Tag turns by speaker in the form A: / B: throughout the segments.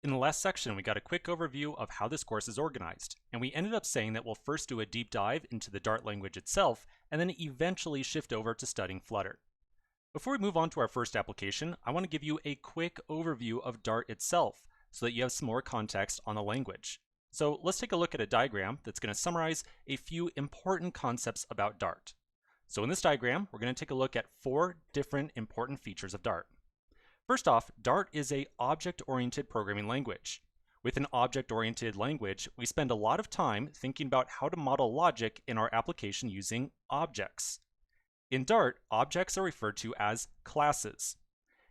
A: In the last section, we got a quick overview of how this course is organized, and we ended up saying that we'll first do a deep dive into the Dart language itself, and then eventually shift over to studying Flutter. Before we move on to our first application, I want to give you a quick overview of Dart itself, so that you have some more context on the language. So let's take a look at a diagram that's going to summarize a few important concepts about Dart. So in this diagram, we're going to take a look at 4 different important features of Dart. First off, Dart is an object-oriented programming language. With an object-oriented language, we spend a lot of time thinking about how to model logic in our application using objects. In Dart, objects are referred to as classes.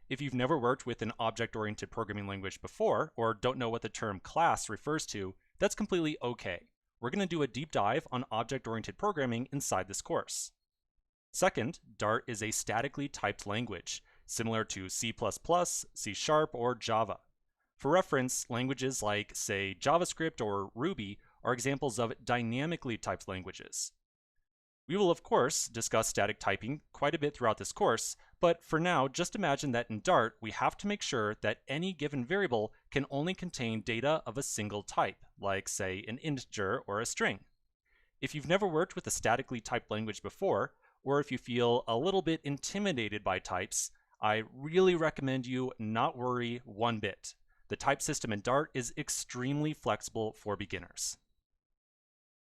A: If you've never worked with an object-oriented programming language before, or don't know what the term class refers to, that's completely okay. We're going to do a deep dive on object-oriented programming inside this course. Second, Dart is a statically typed language, similar to C++, C#, or Java. For reference, languages like, say, JavaScript or Ruby are examples of dynamically typed languages. We will, of course, discuss static typing quite a bit throughout this course, but for now, just imagine that in Dart, we have to make sure that any given variable can only contain data of a single type, like, say, an integer or a string. If you've never worked with a statically typed language before, or if you feel a little bit intimidated by types, I really recommend you not worry one bit. The type system in Dart is extremely flexible for beginners.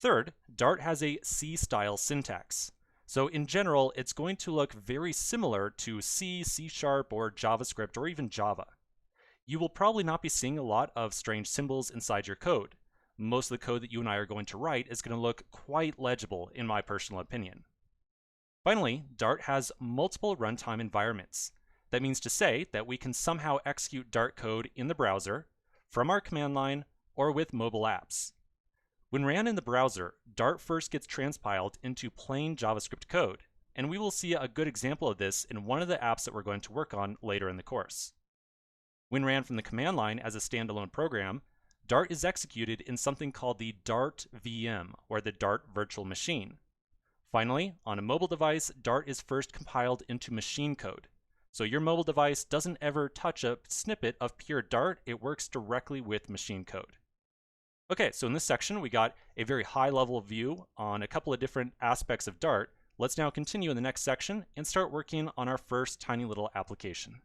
A: Third, Dart has a C-style syntax. So in general, it's going to look very similar to C, C#, or JavaScript, or even Java. You will probably not be seeing a lot of strange symbols inside your code. Most of the code that you and I are going to write is going to look quite legible, in my personal opinion. Finally, Dart has multiple runtime environments. That means to say that we can somehow execute Dart code in the browser, from our command line, or with mobile apps. When ran in the browser, Dart first gets transpiled into plain JavaScript code, and we will see a good example of this in one of the apps that we're going to work on later in the course. When ran from the command line as a standalone program, Dart is executed in something called the Dart VM, or the Dart virtual machine. Finally, on a mobile device, Dart is first compiled into machine code. So your mobile device doesn't ever touch a snippet of pure Dart, it works directly with machine code. Okay, so in this section, we got a very high-level view on a couple of different aspects of Dart. Let's now continue in the next section and start working on our first tiny little application.